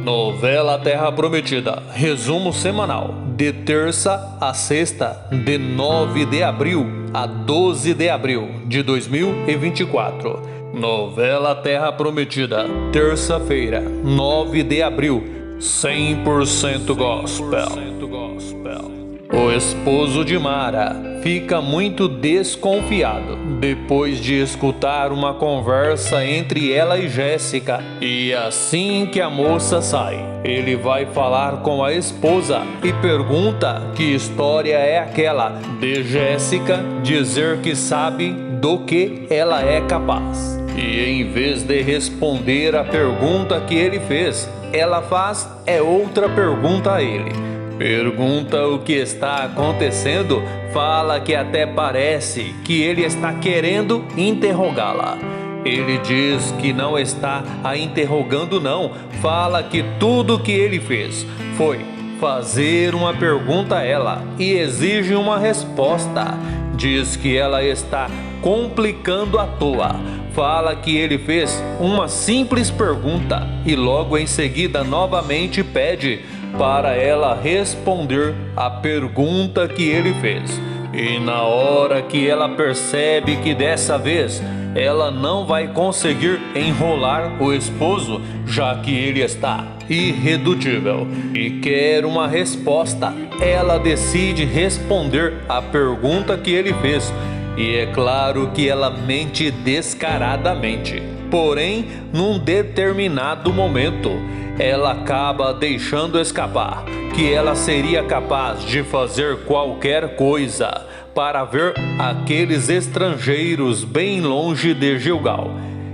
Novela Terra Prometida, resumo semanal, de terça a sexta, de 9 de abril a 12 de abril de 2024. Novela Terra Prometida, terça-feira, 9 de abril, 100% gospel. O esposo de Mara fica muito desconfiado depois de escutar uma conversa entre ela e Jéssica. E assim que a moça sai, ele vai falar com a esposa e pergunta que história é aquela de Jéssica dizer que sabe do que ela é capaz. E em vez de responder a pergunta que ele fez, ela faz outra pergunta a ele. Pergunta o que está acontecendo, fala que até parece que ele está querendo interrogá-la. Ele diz que não está a interrogando não, fala que tudo que ele fez foi fazer uma pergunta a ela e exige uma resposta. Diz que ela está complicando à toa. Fala que ele fez uma simples pergunta e logo em seguida novamente pede para ela responder a pergunta que ele fez. E na hora que ela percebe que dessa vez ela não vai conseguir enrolar o esposo, já que ele está irredutível e quer uma resposta, ela decide responder a pergunta que ele fez. E é claro que ela mente descaradamente. Porém, num determinado momento, ela acaba deixando escapar que ela seria capaz de fazer qualquer coisa para ver aqueles estrangeiros bem longe de Gilgal.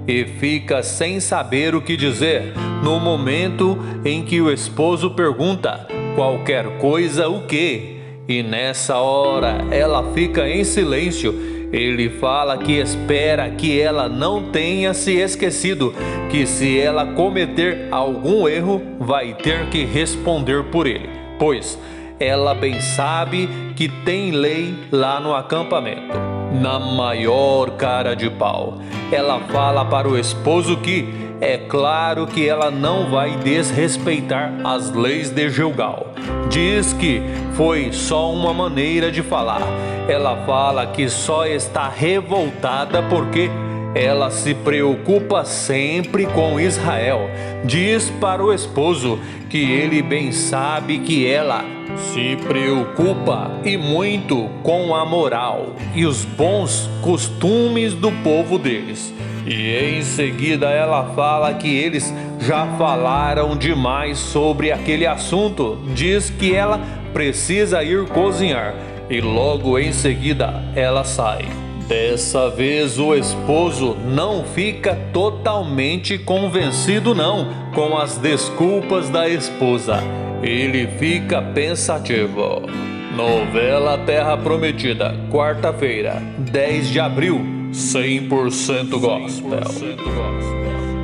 E fica sem saber o que dizer no momento em que o esposo pergunta qualquer coisa o quê? E nessa hora ela fica em silêncio. Ele fala que espera que ela não tenha se esquecido, que se ela cometer algum erro, vai ter que responder por ele, pois ela bem sabe que tem lei lá no acampamento. Na maior cara de pau, ela fala para o esposo que é claro que ela não vai desrespeitar as leis de Gilgal. Diz que foi só uma maneira de falar. Ela fala que só está revoltada porque ela se preocupa sempre com Israel. Diz para o esposo que ele bem sabe que ela se preocupa e muito com a moral e os bons costumes do povo deles. E em seguida ela fala que eles já falaram demais sobre aquele assunto. Diz que ela precisa ir cozinhar e logo em seguida ela sai. Dessa vez o esposo não fica totalmente convencido não com as desculpas da esposa. Ele fica pensativo. Novela Terra Prometida, quarta-feira, 10 de abril, 100% gospel.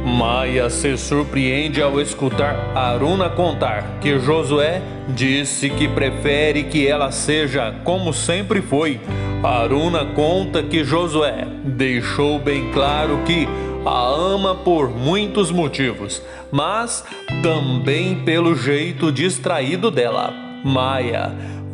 Maia se surpreende ao escutar Aruna contar que Josué disse que prefere que ela seja como sempre foi. Aruna conta que Josué deixou bem claro que a ama por muitos motivos, mas também pelo jeito distraído dela. Maia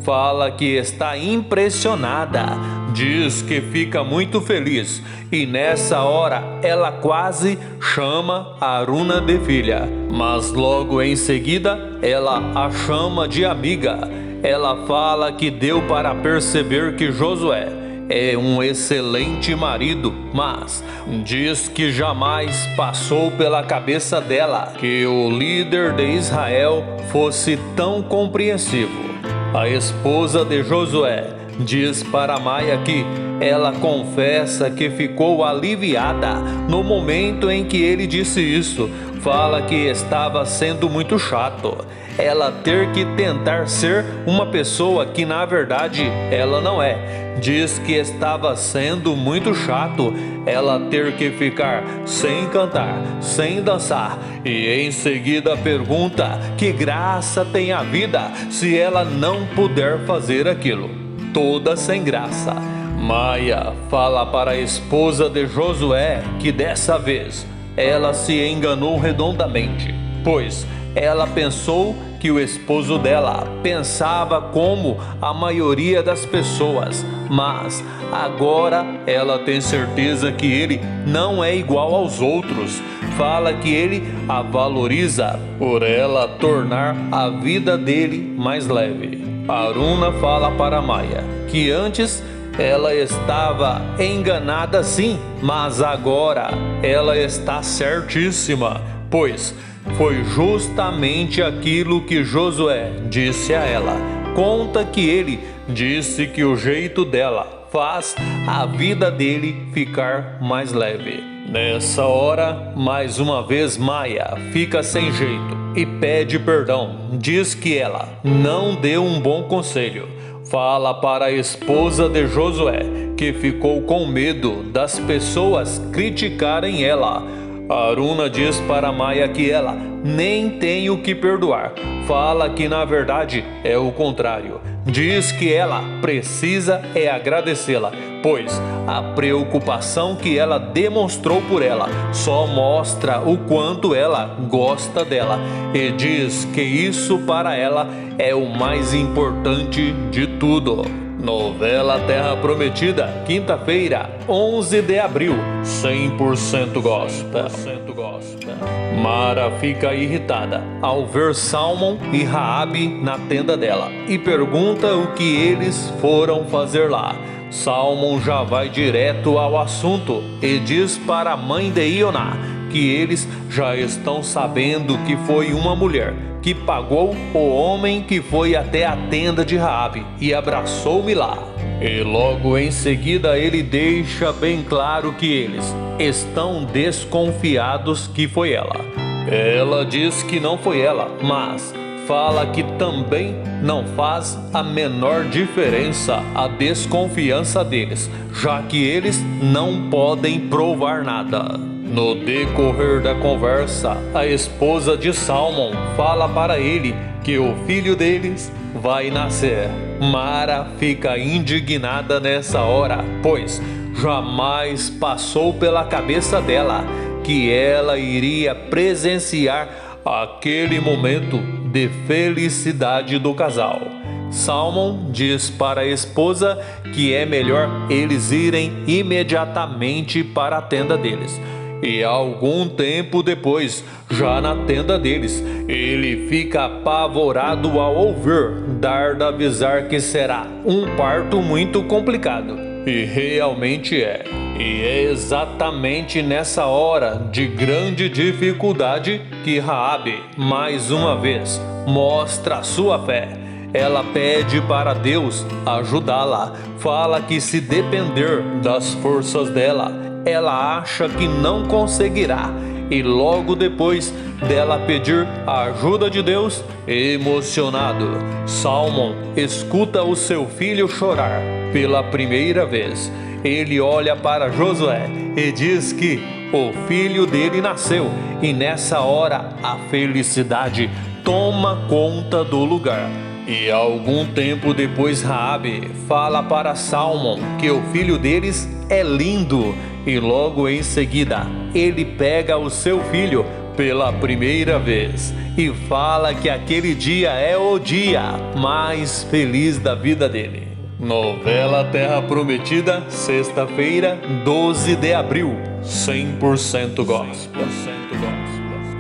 fala que está impressionada, diz que fica muito feliz e nessa hora ela quase chama Aruna de filha, mas logo em seguida ela a chama de amiga. Ela fala que deu para perceber que Josué é um excelente marido, mas diz que jamais passou pela cabeça dela que o líder de Israel fosse tão compreensivo. A esposa de Josué diz para Maia que ela confessa que ficou aliviada no momento em que ele disse isso. Fala que estava sendo muito chato ela ter que tentar ser uma pessoa que na verdade ela não é. Diz que estava sendo muito chato ela ter que ficar sem cantar, sem dançar e em seguida pergunta que graça tem a vida se ela não puder fazer aquilo. Toda sem graça. Maia fala para a esposa de Josué que dessa vez ela se enganou redondamente, pois ela pensou que o esposo dela pensava como a maioria das pessoas, mas agora ela tem certeza que ele não é igual aos outros. Fala que ele a valoriza por ela tornar a vida dele mais leve. Aruna fala para Maia que antes ela estava enganada sim, mas agora ela está certíssima, pois foi justamente aquilo que Josué disse a ela. Conta que ele disse que o jeito dela faz a vida dele ficar mais leve. Nessa hora, mais uma vez Maia fica sem jeito e pede perdão. Diz que ela não deu um bom conselho. Fala para a esposa de Josué que ficou com medo das pessoas criticarem ela. Aruna diz para Maia que ela nem tem o que perdoar. Fala que na verdade é o contrário. Diz que ela precisa agradecê-la, pois a preocupação que ela demonstrou por ela só mostra o quanto ela gosta dela, e diz que isso para ela é o mais importante de tudo. Novela Terra Prometida, quinta-feira, 11 de abril, 100% gospel. Mara fica irritada ao ver Salmão e Raabe na tenda dela e pergunta o que eles foram fazer lá. Salmão já vai direto ao assunto e diz para a mãe de Ioná que eles já estão sabendo que foi uma mulher que pagou o homem que foi até a tenda de Raabe e abraçou-me lá. E logo em seguida ele deixa bem claro que eles estão desconfiados que foi ela. Ela diz que não foi ela, mas fala que também não faz a menor diferença a desconfiança deles, já que eles não podem provar nada. No decorrer da conversa, a esposa de Salmão fala para ele que o filho deles vai nascer. Mara fica indignada nessa hora, pois jamais passou pela cabeça dela que ela iria presenciar aquele momento de felicidade do casal. Salmão diz para a esposa que é melhor eles irem imediatamente para a tenda deles. E algum tempo depois, já na tenda deles, ele fica apavorado ao ouvir Darda avisar que será um parto muito complicado. E realmente é. E é exatamente nessa hora de grande dificuldade que Raabe, mais uma vez, mostra sua fé. Ela pede para Deus ajudá-la. Fala que se depender das forças dela, ela acha que não conseguirá. E logo depois dela pedir a ajuda de Deus, emocionado, Salmão escuta o seu filho chorar pela primeira vez. Ele olha para Josué e diz que o filho dele nasceu. E nessa hora a felicidade toma conta do lugar. E algum tempo depois Raabe fala para Salmão que o filho deles é lindo. E logo em seguida ele pega o seu filho pela primeira vez e fala que aquele dia é o dia mais feliz da vida dele. Novela Terra Prometida, sexta-feira, 12 de abril, 100% gospel.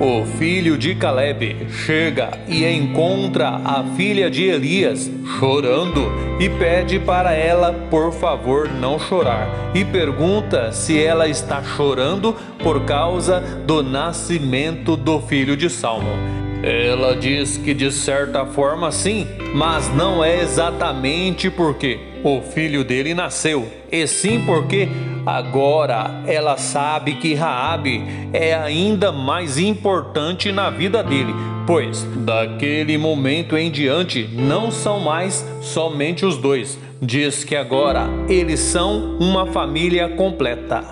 O filho de Caleb chega e encontra a filha de Elias chorando e pede para ela, por favor, não chorar, e pergunta se ela está chorando por causa do nascimento do filho de Salmão. Ela diz que de certa forma sim, mas não é exatamente porque o filho dele nasceu, e sim porque agora ela sabe que Raabe é ainda mais importante na vida dele, pois daquele momento em diante não são mais somente os dois. Diz que agora eles são uma família completa.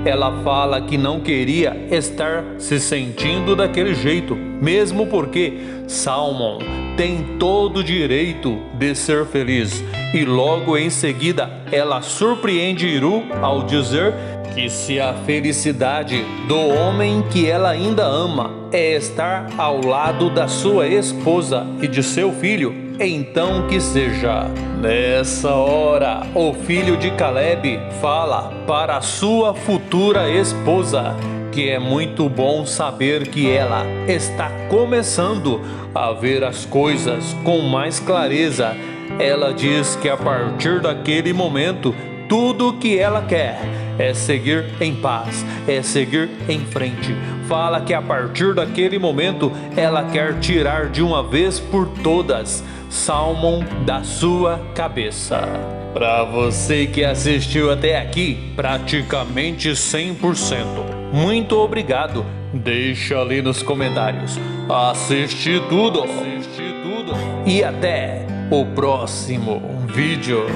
Ela fala que não queria estar se sentindo daquele jeito, mesmo porque Salmão tem todo o direito de ser feliz. E logo em seguida ela surpreende Iru ao dizer que que se a felicidade do homem que ela ainda ama é estar ao lado da sua esposa e de seu filho, então que seja. Nessa hora, o filho de Caleb fala para a sua futura esposa que é muito bom saber que ela está começando a ver as coisas com mais clareza. Ela diz que a partir daquele momento, tudo o que ela quer é seguir em paz, é seguir em frente. Fala que a partir daquele momento, ela quer tirar de uma vez por todas Salmon da sua cabeça. Para você que assistiu até aqui, praticamente 100%, muito obrigado. Deixa ali nos comentários. Assisti tudo. E até o próximo vídeo.